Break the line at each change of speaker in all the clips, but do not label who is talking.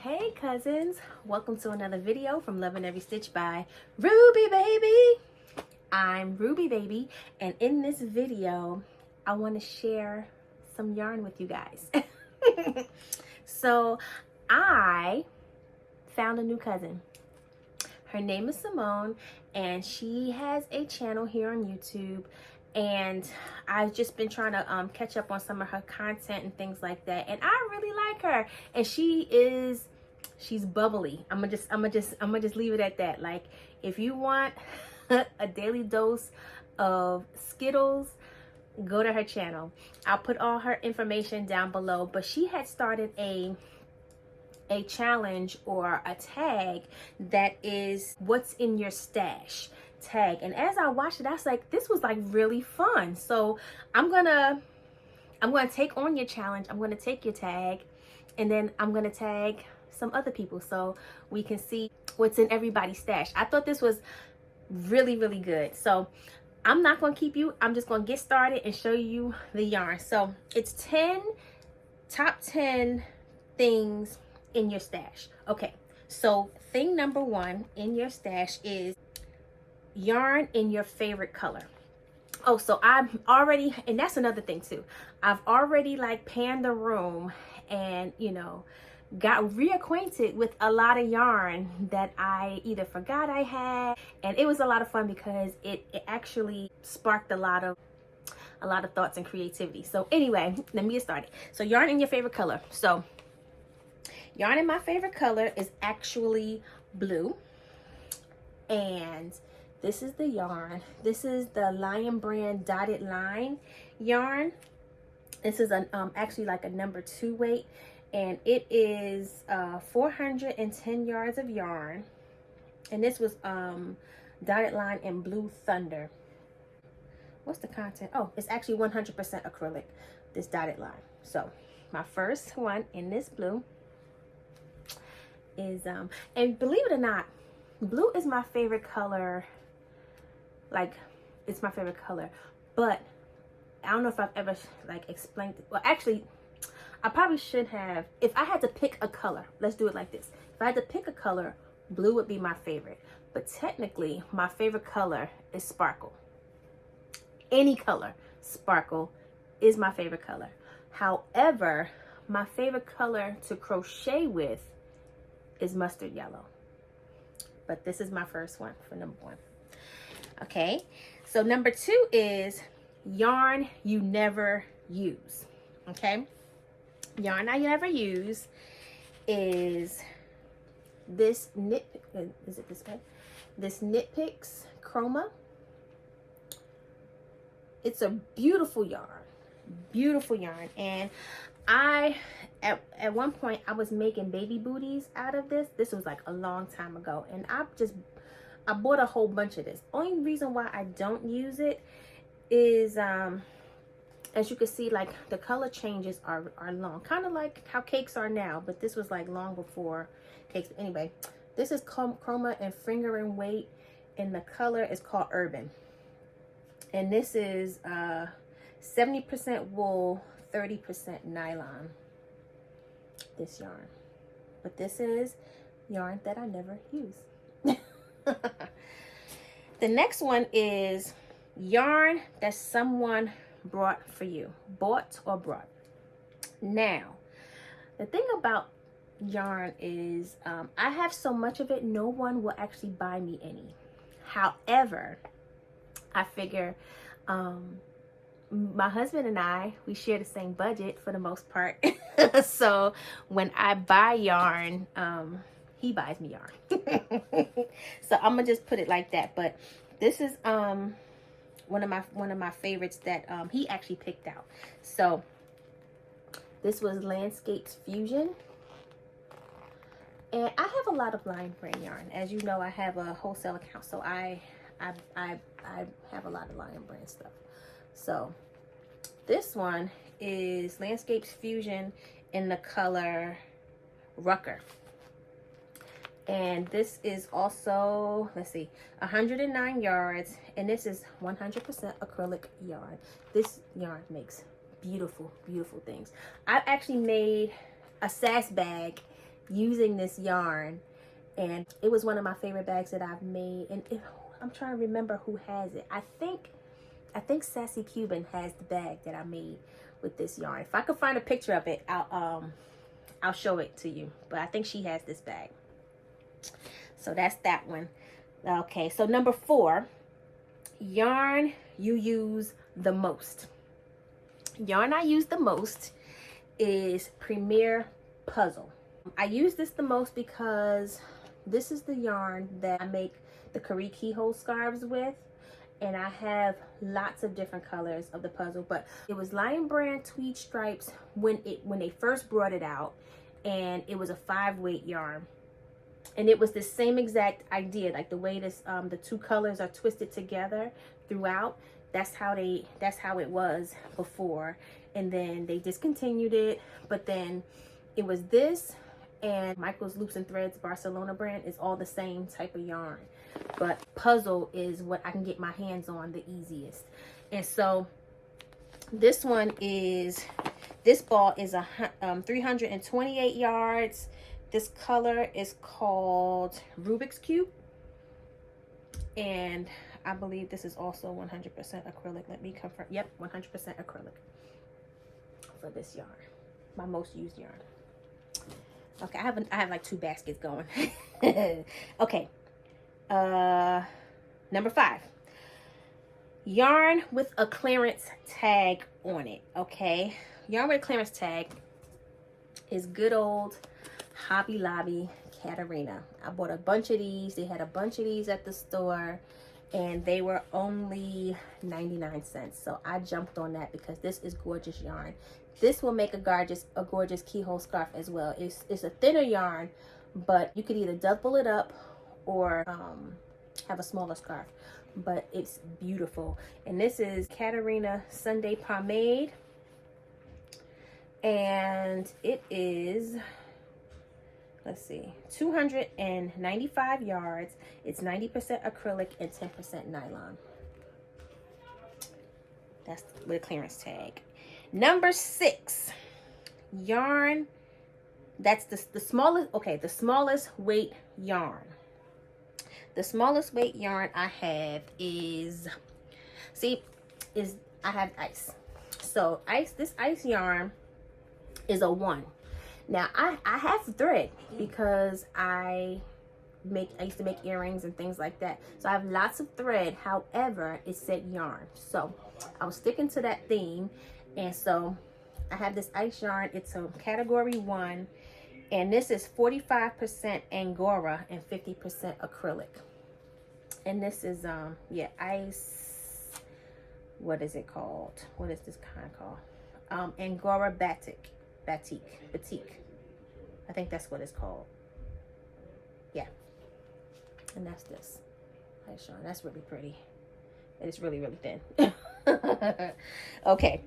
Hey cousins, welcome to another video from Loving Every Stitch by Ruby Baby. I'm Ruby Baby, and in this video I want to share some yarn with you guys. So I found a new cousin. Her name is Simone, and she has a channel here on YouTube, and I've just been trying to catch up on some of her content and things like that, and I really like her. And she's bubbly. I'm gonna just leave it at that. Like, if you want a daily dose of Skittles, go to her channel. I'll put all her information down below. But she had started a challenge or a tag that is what's in your stash tag, and as I watched it I was like, this was like really fun. So I'm gonna take on your challenge. I'm gonna take your tag, and then I'm gonna tag some other people so we can see what's in everybody's stash. I thought this was really good. So I'm not gonna keep you. I'm just gonna get started and show you the yarn. So it's top 10 things in your stash. Okay, so thing number 1 in your stash is yarn in your favorite color. Oh, so I'm already, and that's another thing too, I've already like panned the room and, you know, got reacquainted with a lot of yarn that I either forgot I had, and it was a lot of fun because it actually sparked a lot of thoughts and creativity. So anyway, let me get started. So yarn in your favorite color. So yarn in my favorite color is actually blue, and this is the yarn. This is the Lion Brand Dotted Line yarn. This is an actually like a number 2 weight, and it is 410 yards of yarn, and this was Dotted Line in Blue Thunder. What's the content? Oh, it's actually 100% acrylic, this Dotted Line. So my first one in this blue is and believe it or not, blue is my favorite color. Like, it's my favorite color, but I don't know if I've ever like explained it. Well, actually I probably should have. If I had to pick a color, let's do it like this. If I had to pick a color, blue would be my favorite, but technically my favorite color is sparkle. Any color, sparkle is my favorite color. However, my favorite color to crochet with is mustard yellow, but this is my first one for number 1. Okay, so number 2 is yarn you never use. Okay, yarn I never use is this knit. Is it this way? This Knit Picks Chroma. It's a beautiful yarn, and I at one point I was making baby booties out of this. This was like a long time ago, and I bought a whole bunch of this. Only reason why I don't use it is as you can see, like the color changes are long, kind of like how cakes are now, but this was like long before cakes. Anyway, this is Chroma and Finger and Weight, and the color is called Urban, and this is 70% wool, 30% nylon, this yarn. But this is yarn that I never use. The next one is yarn that someone bought for you. Bought or brought. Now, the thing about yarn is I have so much of it, no one will actually buy me any. However, I figure my husband and I, we share the same budget for the most part. So when I buy yarn, he buys me yarn. So I'm gonna just put it like that. But this is one of my favorites that he actually picked out. So this was Landscapes Fusion, and I have a lot of Lion Brand yarn. As you know, I have a wholesale account, so I have a lot of Lion Brand stuff. So this one is Landscapes Fusion in the color Rucker. And this is also, let's see, 109 yards, and this is 100% acrylic yarn. This yarn makes beautiful things. I've actually made a sass bag using this yarn, and it was one of my favorite bags that I've made. And I'm trying to remember who has it. I think Sassy Cuban has the bag that I made with this yarn. If I could find a picture of it, I'll show it to you. But I think she has this bag. So that's that one. Okay, so number 4, yarn you use the most. Yarn I use the most is Premier Puzzle. I use this the most because this is the yarn that I make the Carie keyhole scarves with, and I have lots of different colors of the puzzle. But it was Lion Brand Tweed Stripes when they first brought it out, and it was a 5-weight yarn, and it was the same exact idea, like the way this the 2 colors are twisted together throughout. That's how it was before, and then they discontinued it. But then it was this and Michael's Loops and Threads Barcelona brand is all the same type of yarn, but puzzle is what I can get my hands on the easiest. And so this ball is 328 yards. This color is called Rubik's Cube, and I believe this is also 100% acrylic. Let me confirm. Yep, 100% acrylic for this yarn, my most used yarn. Okay, I have like 2 baskets going. Okay, number 5, yarn with a clearance tag on it. Okay, yarn with a clearance tag is good old Hobby Lobby Katarina. I bought a bunch of these. They had a bunch of these at the store, and they were only 99 cents. So I jumped on that because this is gorgeous yarn. This will make a gorgeous keyhole scarf as well. It's a thinner yarn, but you could either double it up or have a smaller scarf. But it's beautiful. And this is Katarina Sunday Pomade, and it is, let's see, 295 yards. It's 90% acrylic and 10% nylon. That's with a clearance tag. Number 6, yarn that's the smallest, okay, the smallest weight yarn. The smallest weight yarn I have is, I have ice. So this ice yarn is a 1. Now I have thread because I used to make earrings and things like that. So I have lots of thread. However, it said yarn. So I was sticking to that theme. And so I have this ice yarn. It's a category 1. And this is 45% Angora and 50% acrylic. And this is, yeah, ice, what is it called? What is this kind called? Angora Batik. I think that's what it's called. Yeah. And that's this ice yarn. That's really pretty. And it's really, really thin. Okay.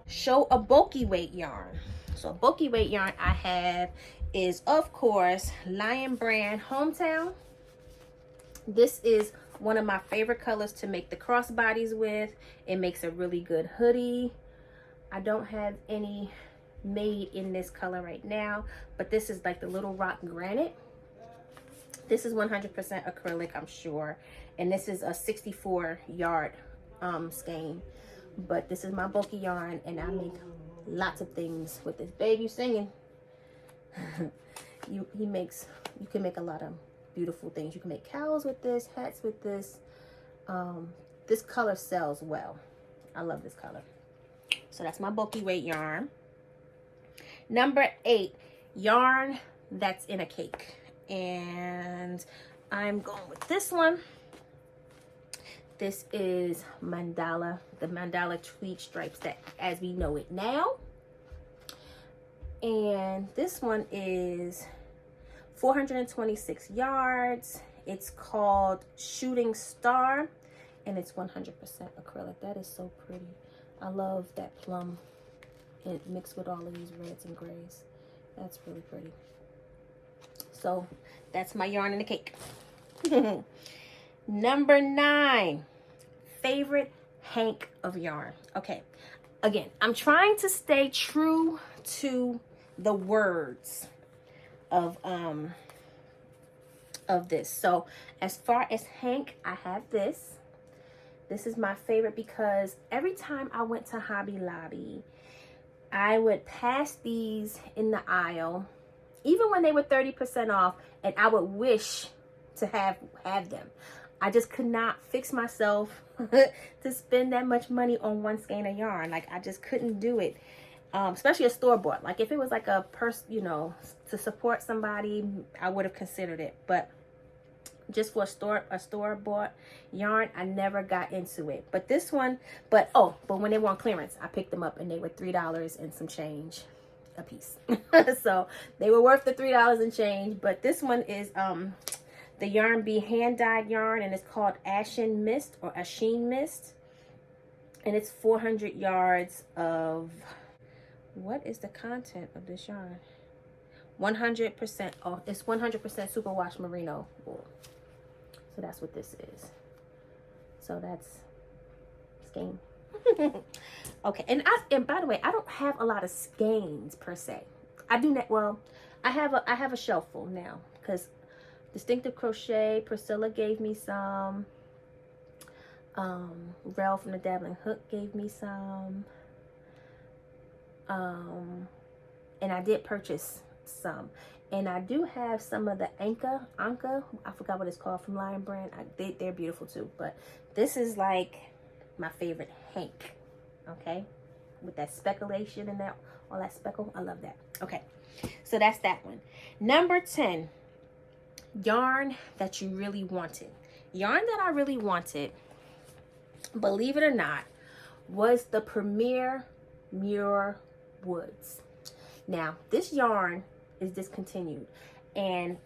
Show a bulky weight yarn. So a bulky weight yarn I have is, of course, Lion Brand Hometown. This is one of my favorite colors to make the crossbodies with. It makes a really good hoodie. I don't have any made in this color right now, but this is like the Little Rock Granite. This is 100% acrylic, I'm sure, and this is a 64 yard skein. But this is my bulky yarn, and I make lots of things with this. Babe, you singing? You can make a lot of beautiful things. You can make cows with this, hats with this. This color sells well. I love this color. So that's my bulky weight yarn. Number 8, yarn that's in a cake. And I'm going with this one. This is Mandala, the Mandala Tweed Stripes that as we know it now. And this one is 426 yards. It's called Shooting Star, and it's 100% acrylic. That is so pretty. I love that plum. It mixed with all of these reds and grays. That's really pretty. So that's my yarn in the cake. Number 9, favorite hank of yarn. Okay, again, I'm trying to stay true to the words. of this. So as far as Hank, I have this. This is my favorite because every time I went to Hobby Lobby, I would pass these in the aisle, even when they were 30% off, and I would wish to have them. I just could not fix myself to spend that much money on one skein of yarn. Like, I just couldn't do it. Especially a store-bought. Like, if it was like a you know, to support somebody, I would have considered it. But just for a store-bought yarn, I never got into it. But this one, but when they were on clearance, I picked them up and they were $3 and some change a piece. So they were worth the $3 and change. But this one is the Yarn Bee hand-dyed yarn, and it's called Ashen Mist or Asheen Mist. And it's 400 yards of, what is the content of this yarn? 100%, oh, it's 100% superwash merino wool. So that's what this is. So that's skein. Okay, and by the way, I don't have a lot of skeins per se. I do not. Well, I have a shelf full now because Distinctive Crochet, Priscilla gave me some. Rel from the Dabbling Hook gave me some. And I did purchase some. And I do have some of the Anka, I forgot what it's called, from Lion Brand. They're beautiful too. But this is like my favorite Hank. Okay? With that speculation and that, all that speckle. I love that. Okay. So that's that one. Number 10. Yarn that you really wanted. Yarn that I really wanted, believe it or not, was the Premier Muir Woods. Now, this yarn is discontinued, and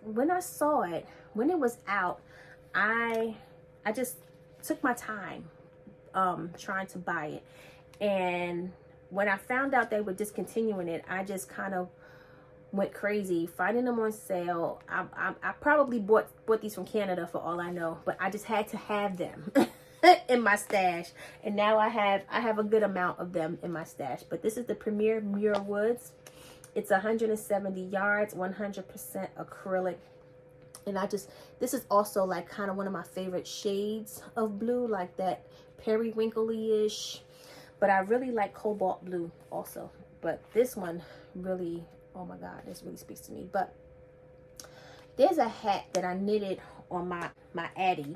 when I saw it, when it was out, I just took my time trying to buy it. And when I found out they were discontinuing it, I just kind of went crazy finding them on sale. I probably bought these from Canada for all I know, but I just had to have them in my stash, and now I have a good amount of them in my stash. But this is the Premier Muir Woods. It's 170 yards, 100% acrylic. And this is also like kind of one of my favorite shades of blue, like that periwinkle-ish. But I really like cobalt blue also. But this one really, oh my God, this really speaks to me. But there's a hat that I knitted on my Addie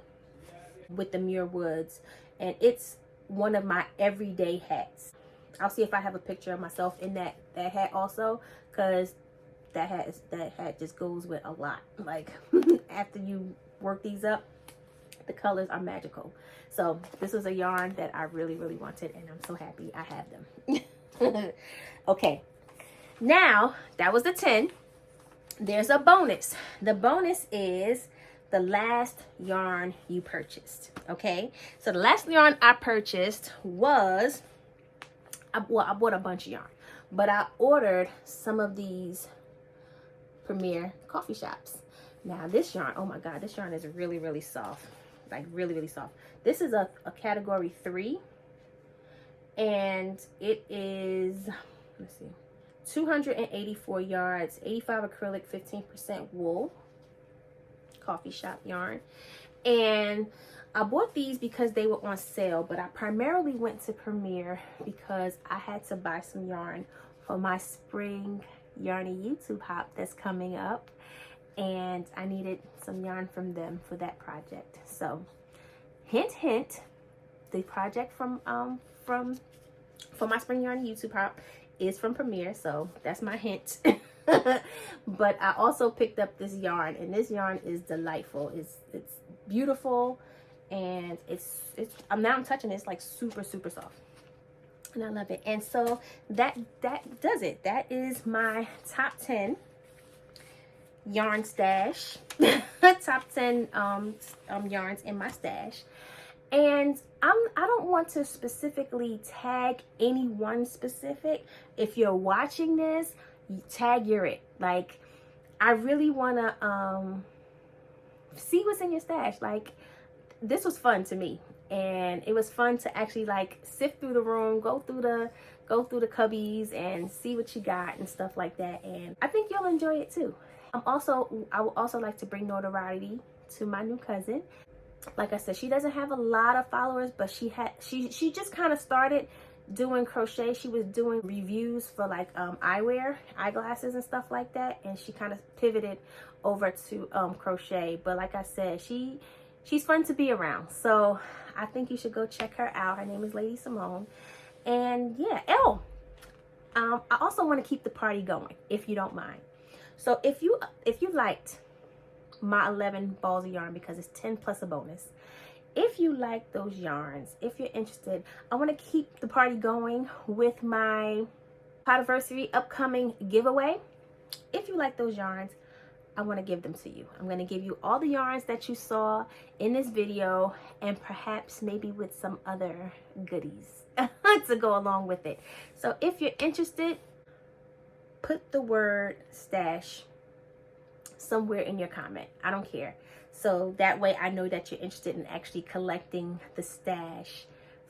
with the Muir Woods. And it's one of my everyday hats. I'll see if I have a picture of myself in that hat also, because that hat just goes with a lot. Like, after you work these up, the colors are magical. So this is a yarn that I really, really wanted, and I'm so happy I have them. Okay, now that was the 10. There's a bonus. The bonus is the last yarn you purchased. Okay, so the last yarn I purchased was, I bought a bunch of yarn, but I ordered some of these Premier coffee shops. Now this yarn, oh my God, this yarn is really, really soft. Like really, really soft. This is a category 3, and it is, let's see, 284 yards, 85 acrylic, 15% wool, coffee shop yarn. And I bought these because they were on sale, but I primarily went to Premier because I had to buy some yarn for my spring yarny YouTube hop that's coming up, and I needed some yarn from them for that project. So hint, hint, the project for my spring yarny YouTube hop is from Premier, so that's my hint. But I also picked up this yarn, and this yarn is delightful. It's beautiful, and now I'm touching it. It's like super, super soft, and I love it. And so that does it. That is my top 10 yarn stash. Top 10 yarns in my stash. And I don't want to specifically tag any one specific. If you're watching this, tag your it. Like, I really want to see what's in your stash. Like, this was fun to me, and it was fun to actually like sift through the room, go through go through the cubbies and see what you got and stuff like that. And I think you'll enjoy it too. I would also like to bring notoriety to my new cousin. Like I said, she doesn't have a lot of followers, but she just kind of started doing crochet. She was doing reviews for like eyewear, eyeglasses and stuff like that, and she kind of pivoted over to crochet. But like I said, she's fun to be around, so I think you should go check her out. Her name is Lady Simone. And yeah, I also want to keep the party going, if you don't mind. So if you liked my 11 balls of yarn, because it's 10 plus a bonus, if you like those yarns, if you're interested, I want to keep the party going with my Podiversary upcoming giveaway. If you like those yarns, I want to give them to you. I'm going to give you all the yarns that you saw in this video, and perhaps maybe with some other goodies to go along with it. So if you're interested, put the word stash somewhere in your comment. I don't care. So that way I know that you're interested in actually collecting the stash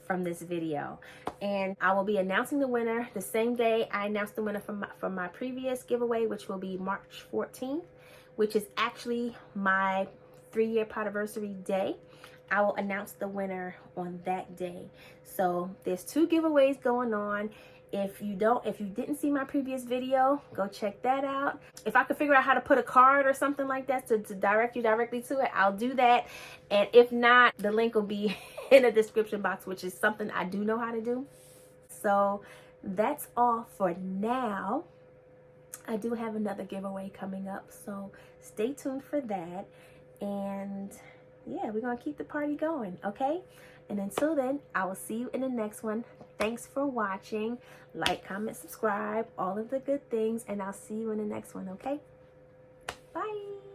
from this video. And I will be announcing the winner the same day I announced the winner from my previous giveaway, which will be March 14th, which is actually my 3-year Podiversary day. I will announce the winner on that day. So there's 2 giveaways going on. If you didn't see my previous video, go check that out. If I could figure out how to put a card or something like that to direct you directly to it, I'll do that. And if not, the link will be in the description box, which is something I do know how to do. So that's all for now. I do have another giveaway coming up, so stay tuned for that. And yeah, we're gonna keep the party going, okay? And until then, I will see you in the next one. Thanks for watching. Like, comment, subscribe, all of the good things, and I'll see you in the next one, okay? Bye.